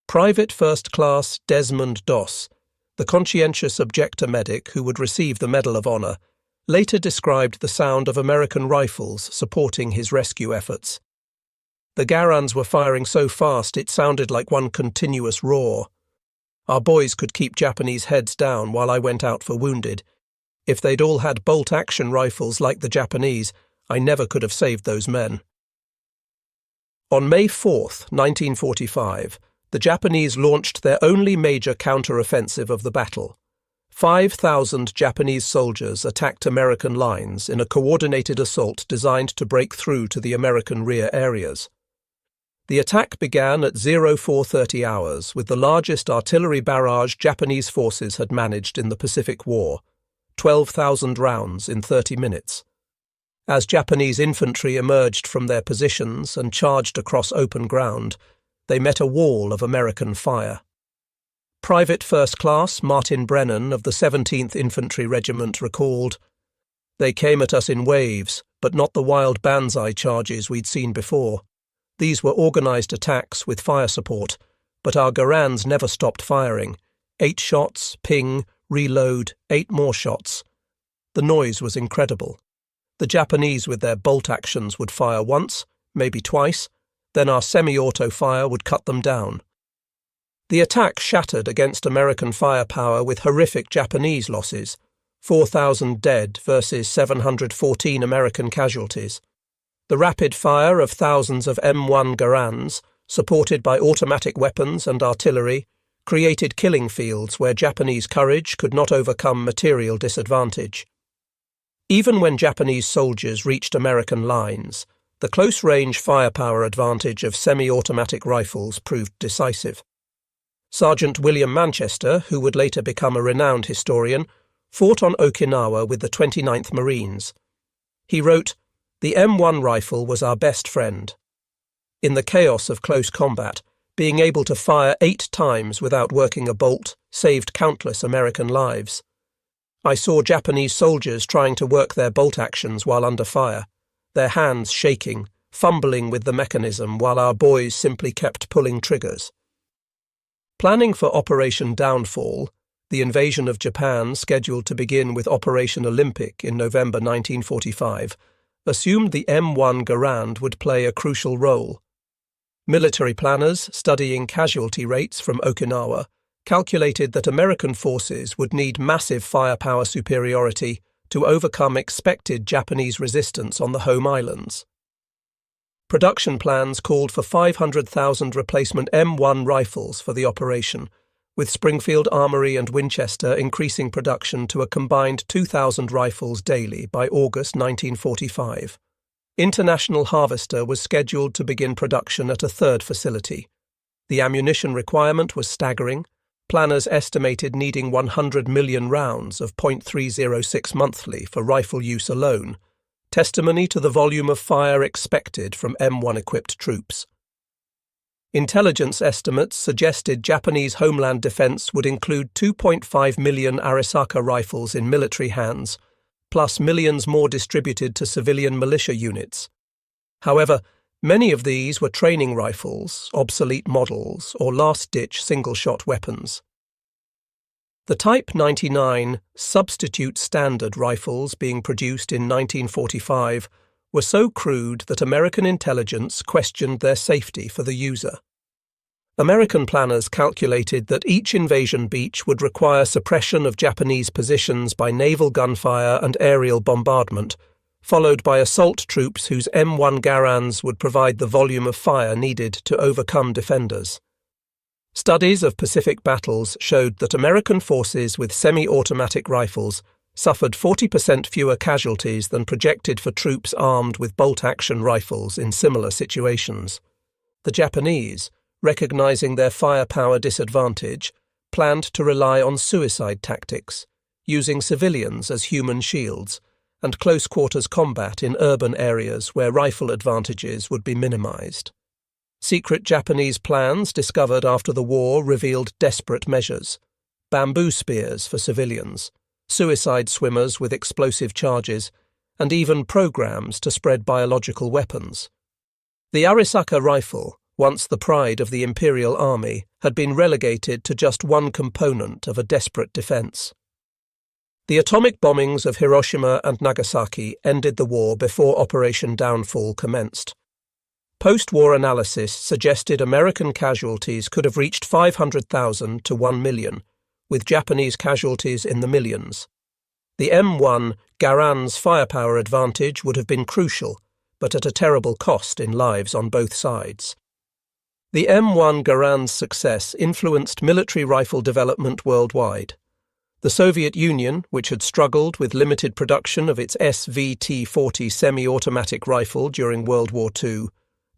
Private First Class Desmond Doss, the conscientious objector medic who would receive the Medal of Honor, later described the sound of American rifles supporting his rescue efforts. "The Garands were firing so fast it sounded like one continuous roar. Our boys could keep Japanese heads down while I went out for wounded. If they'd all had bolt-action rifles like the Japanese, I never could have saved those men." On May 4, 1945, the Japanese launched their only major counter-offensive of the battle. 5,000 Japanese soldiers attacked American lines in a coordinated assault designed to break through to the American rear areas. The attack began at 0430 hours with the largest artillery barrage Japanese forces had managed in the Pacific War, 12,000 rounds in 30 minutes. As Japanese infantry emerged from their positions and charged across open ground, they met a wall of American fire. Private First Class Martin Brennan of the 17th Infantry Regiment recalled, "They came at us in waves, but not the wild banzai charges we'd seen before. These were organised attacks with fire support, but our Garands never stopped firing. 8 shots, ping, reload, 8 more shots. The noise was incredible. The Japanese with their bolt actions would fire once, maybe twice, then our semi-auto fire would cut them down." The attack shattered against American firepower with horrific Japanese losses, 4,000 dead versus 714 American casualties. The rapid fire of thousands of M1 Garands, supported by automatic weapons and artillery, created killing fields where Japanese courage could not overcome material disadvantage. Even when Japanese soldiers reached American lines, the close-range firepower advantage of semi-automatic rifles proved decisive. Sergeant William Manchester, who would later become a renowned historian, fought on Okinawa with the 29th Marines. He wrote, "The M1 rifle was our best friend. In the chaos of close combat, being able to fire 8 times without working a bolt saved countless American lives. I saw Japanese soldiers trying to work their bolt actions while under fire, their hands shaking, fumbling with the mechanism while our boys simply kept pulling triggers." Planning for Operation Downfall, the invasion of Japan scheduled to begin with Operation Olympic in November 1945, assumed the M1 Garand would play a crucial role. Military planners studying casualty rates from Okinawa calculated that American forces would need massive firepower superiority to overcome expected Japanese resistance on the home islands. Production plans called for 500,000 replacement M1 rifles for the operation, with Springfield Armory and Winchester increasing production to a combined 2,000 rifles daily by August 1945. International Harvester was scheduled to begin production at a third facility. The ammunition requirement was staggering. Planners estimated needing 100 million rounds of .306 monthly for rifle use alone, testimony to the volume of fire expected from M1-equipped troops. Intelligence estimates suggested Japanese homeland defense would include 2.5 million Arisaka rifles in military hands, plus millions more distributed to civilian militia units. However, many of these were training rifles, obsolete models, or last-ditch single-shot weapons. The Type 99 substitute standard rifles being produced in 1945 were so crude that American intelligence questioned their safety for the user. American planners calculated that each invasion beach would require suppression of Japanese positions by naval gunfire and aerial bombardment, followed by assault troops whose M1 Garands would provide the volume of fire needed to overcome defenders. Studies of Pacific battles showed that American forces with semi-automatic rifles suffered 40% fewer casualties than projected for troops armed with bolt-action rifles in similar situations. The Japanese, recognizing their firepower disadvantage, planned to rely on suicide tactics, using civilians as human shields, and close-quarters combat in urban areas where rifle advantages would be minimized. Secret Japanese plans discovered after the war revealed desperate measures: bamboo spears for civilians, suicide swimmers with explosive charges, and even programs to spread biological weapons. The Arisaka rifle, once the pride of the Imperial Army, had been relegated to just one component of a desperate defense. The atomic bombings of Hiroshima and Nagasaki ended the war before Operation Downfall commenced. Post-war analysis suggested American casualties could have reached 500,000 to 1 million, with Japanese casualties in the millions. The M1 Garand's firepower advantage would have been crucial, but at a terrible cost in lives on both sides. The M1 Garand's success influenced military rifle development worldwide. The Soviet Union, which had struggled with limited production of its SVT-40 semi-automatic rifle during World War II,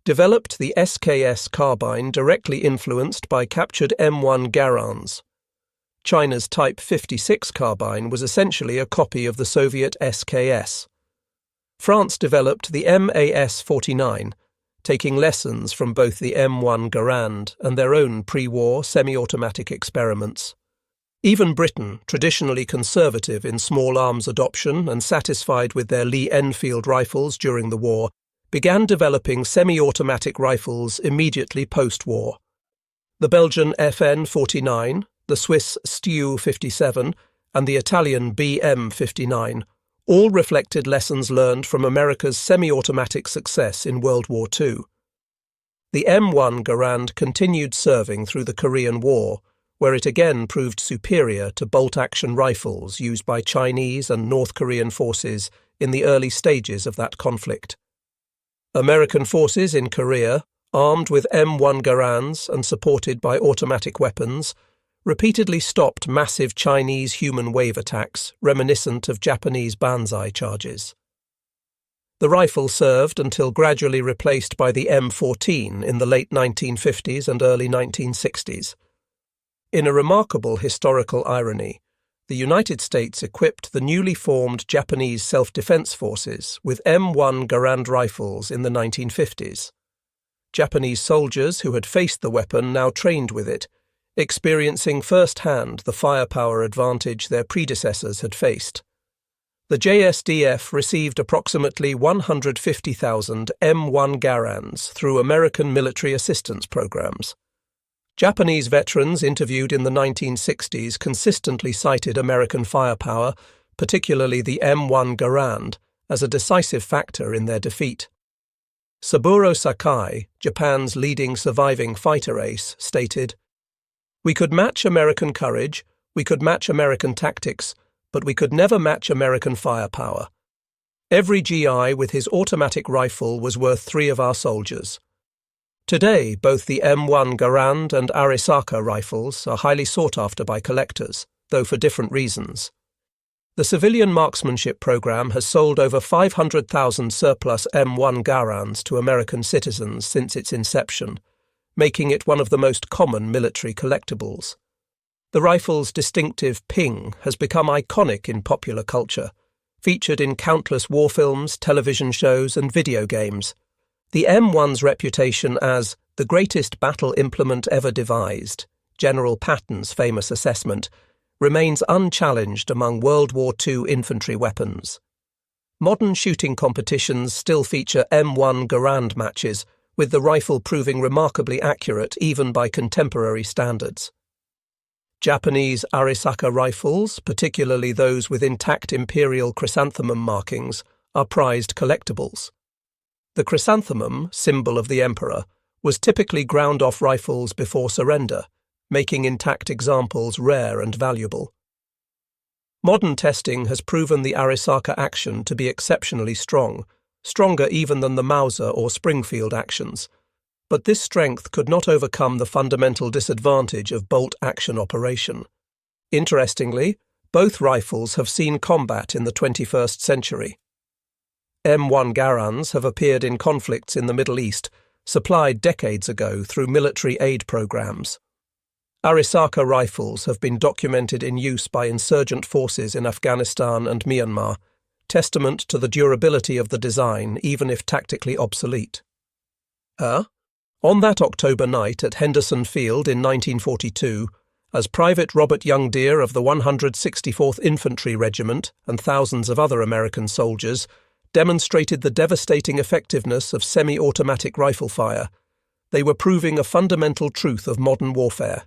developed the SKS carbine directly influenced by captured M1 Garands. China's Type 56 carbine was essentially a copy of the Soviet SKS. France developed the MAS-49, taking lessons from both the M1 Garand and their own pre-war semi-automatic experiments. Even Britain, traditionally conservative in small arms adoption and satisfied with their Lee-Enfield rifles during the war, began developing semi-automatic rifles immediately post-war. The Belgian FN-49, the Swiss Stu-57, and the Italian BM-59 all reflected lessons learned from America's semi-automatic success in World War II. The M1 Garand continued serving through the Korean War, where it again proved superior to bolt-action rifles used by Chinese and North Korean forces in the early stages of that conflict. American forces in Korea, armed with M1 Garands and supported by automatic weapons, repeatedly stopped massive Chinese human wave attacks reminiscent of Japanese banzai charges. The rifle served until gradually replaced by the M14 in the late 1950s and early 1960s. In a remarkable historical irony, the United States equipped the newly formed Japanese self-defense forces with M1 Garand rifles in the 1950s. Japanese soldiers who had faced the weapon now trained with it, experiencing firsthand the firepower advantage their predecessors had faced. The JSDF received approximately 150,000 M1 Garands through American military assistance programs. Japanese veterans interviewed in the 1960s consistently cited American firepower, particularly the M1 Garand, as a decisive factor in their defeat. Saburo Sakai, Japan's leading surviving fighter ace, stated, "We could match American courage, we could match American tactics, but we could never match American firepower. Every GI with his automatic rifle was worth 3 of our soldiers." Today, both the M1 Garand and Arisaka rifles are highly sought after by collectors, though for different reasons. The civilian marksmanship program has sold over 500,000 surplus M1 Garands to American citizens since its inception, making it one of the most common military collectibles. The rifle's distinctive ping has become iconic in popular culture, featured in countless war films, television shows, and video games. The M1's reputation as the greatest battle implement ever devised, General Patton's famous assessment, remains unchallenged among World War II infantry weapons. Modern shooting competitions still feature M1 Garand matches, with the rifle proving remarkably accurate even by contemporary standards. Japanese Arisaka rifles, particularly those with intact imperial chrysanthemum markings, are prized collectibles. The chrysanthemum, symbol of the emperor, was typically ground off rifles before surrender, making intact examples rare and valuable. Modern testing has proven the Arisaka action to be exceptionally strong, stronger even than the Mauser or Springfield actions. But this strength could not overcome the fundamental disadvantage of bolt-action operation. Interestingly, both rifles have seen combat in the 21st century. M1 Garands have appeared in conflicts in the Middle East, supplied decades ago through military aid programs. Arisaka rifles have been documented in use by insurgent forces in Afghanistan and Myanmar, testament to the durability of the design even if tactically obsolete. On that October night at Henderson Field in 1942, as Private Robert Youngdeer of the 164th Infantry Regiment and thousands of other American soldiers demonstrated the devastating effectiveness of semi-automatic rifle fire, they were proving a fundamental truth of modern warfare.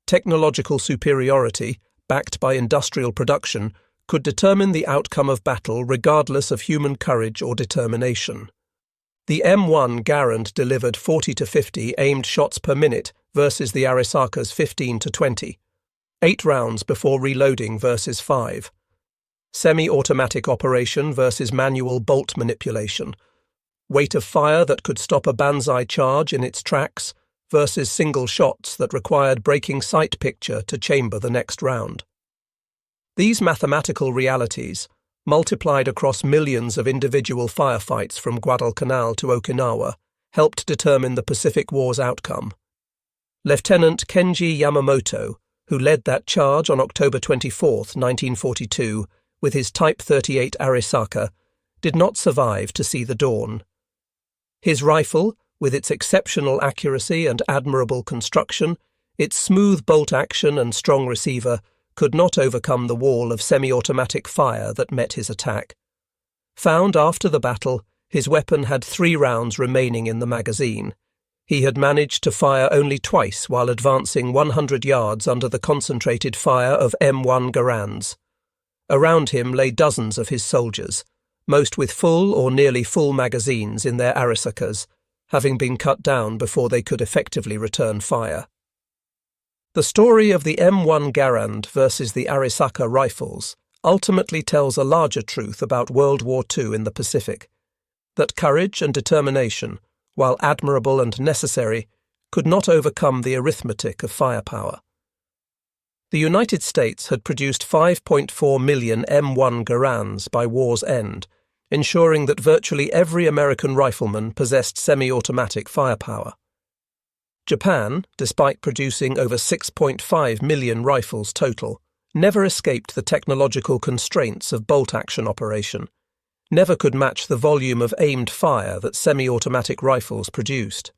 Technological superiority, backed by industrial production, could determine the outcome of battle regardless of human courage or determination. The M1 Garand delivered 40 to 50 aimed shots per minute versus the Arisaka's 15 to 20, 8 rounds before reloading versus 5. Semi-automatic operation versus manual bolt manipulation. Weight of fire that could stop a banzai charge in its tracks versus single shots that required breaking sight picture to chamber the next round. These mathematical realities, multiplied across millions of individual firefights from Guadalcanal to Okinawa, helped determine the Pacific War's outcome. Lieutenant Kenji Yamamoto, who led that charge on October 24, 1942, with his Type 38 Arisaka, did not survive to see the dawn. His rifle, with its exceptional accuracy and admirable construction, its smooth bolt action and strong receiver, could not overcome the wall of semi-automatic fire that met his attack. Found after the battle, his weapon had 3 rounds remaining in the magazine. He had managed to fire only twice while advancing 100 yards under the concentrated fire of M1 Garands. Around him lay dozens of his soldiers, most with full or nearly full magazines in their Arisakas, having been cut down before they could effectively return fire. The story of the M1 Garand versus the Arisaka rifles ultimately tells a larger truth about World War II in the Pacific, that courage and determination, while admirable and necessary, could not overcome the arithmetic of firepower. The United States had produced 5.4 million M1 Garands by war's end, ensuring that virtually every American rifleman possessed semi-automatic firepower. Japan, despite producing over 6.5 million rifles total, never escaped the technological constraints of bolt-action operation, never could match the volume of aimed fire that semi-automatic rifles produced.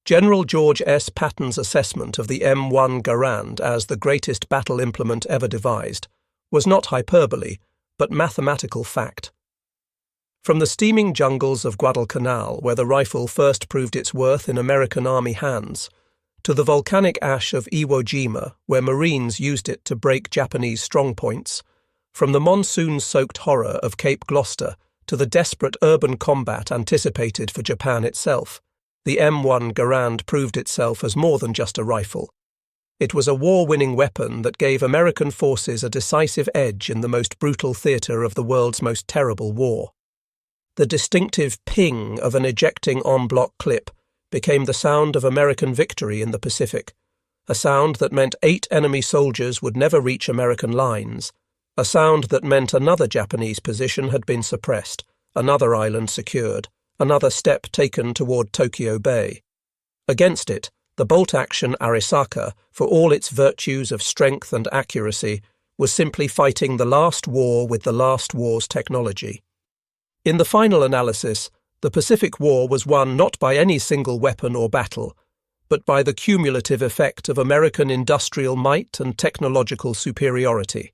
General George S. Patton's assessment of the M1 Garand as the greatest battle implement ever devised was not hyperbole, but mathematical fact. From the steaming jungles of Guadalcanal, where the rifle first proved its worth in American Army hands, to the volcanic ash of Iwo Jima, where Marines used it to break Japanese strongpoints, from the monsoon-soaked horror of Cape Gloucester to the desperate urban combat anticipated for Japan itself, the M1 Garand proved itself as more than just a rifle. It was a war-winning weapon that gave American forces a decisive edge in the most brutal theatre of the world's most terrible war. The distinctive ping of an ejecting en bloc clip became the sound of American victory in the Pacific, a sound that meant 8 enemy soldiers would never reach American lines, a sound that meant another Japanese position had been suppressed, another island secured, another step taken toward Tokyo Bay. Against it, the bolt-action Arisaka, for all its virtues of strength and accuracy, was simply fighting the last war with the last war's technology. In the final analysis, the Pacific War was won not by any single weapon or battle, but by the cumulative effect of American industrial might and technological superiority.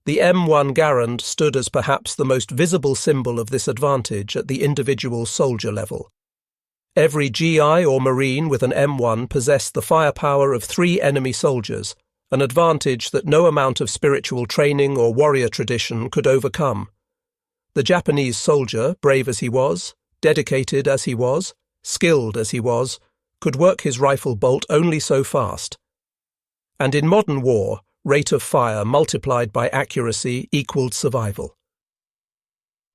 The M1 Garand stood as perhaps the most visible symbol of this advantage at the individual soldier level. Every GI or Marine with an M1 possessed the firepower of 3 enemy soldiers, an advantage that no amount of spiritual training or warrior tradition could overcome. The Japanese soldier, brave as he was, dedicated as he was, skilled as he was, could work his rifle bolt only so fast. And in modern war, rate of fire multiplied by accuracy equaled survival.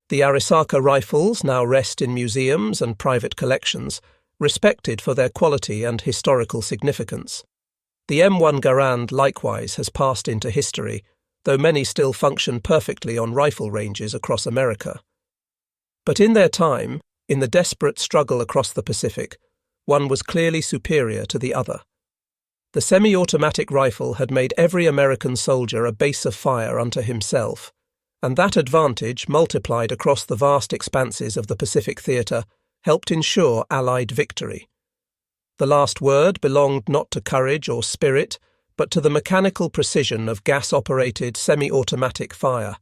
The Arisaka rifles now rest in museums and private collections, respected for their quality and historical significance. The M1 Garand likewise has passed into history, though many still function perfectly on rifle ranges across America. But in their time, in the desperate struggle across the Pacific, one was clearly superior to the other. The semi-automatic rifle had made every American soldier a base of fire unto himself, and that advantage, multiplied across the vast expanses of the Pacific theatre, helped ensure Allied victory. The last word belonged not to courage or spirit, but to the mechanical precision of gas-operated semi-automatic fire.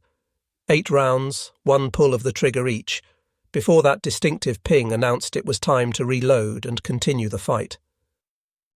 8 rounds, 1 pull of the trigger each, before that distinctive ping announced it was time to reload and continue the fight.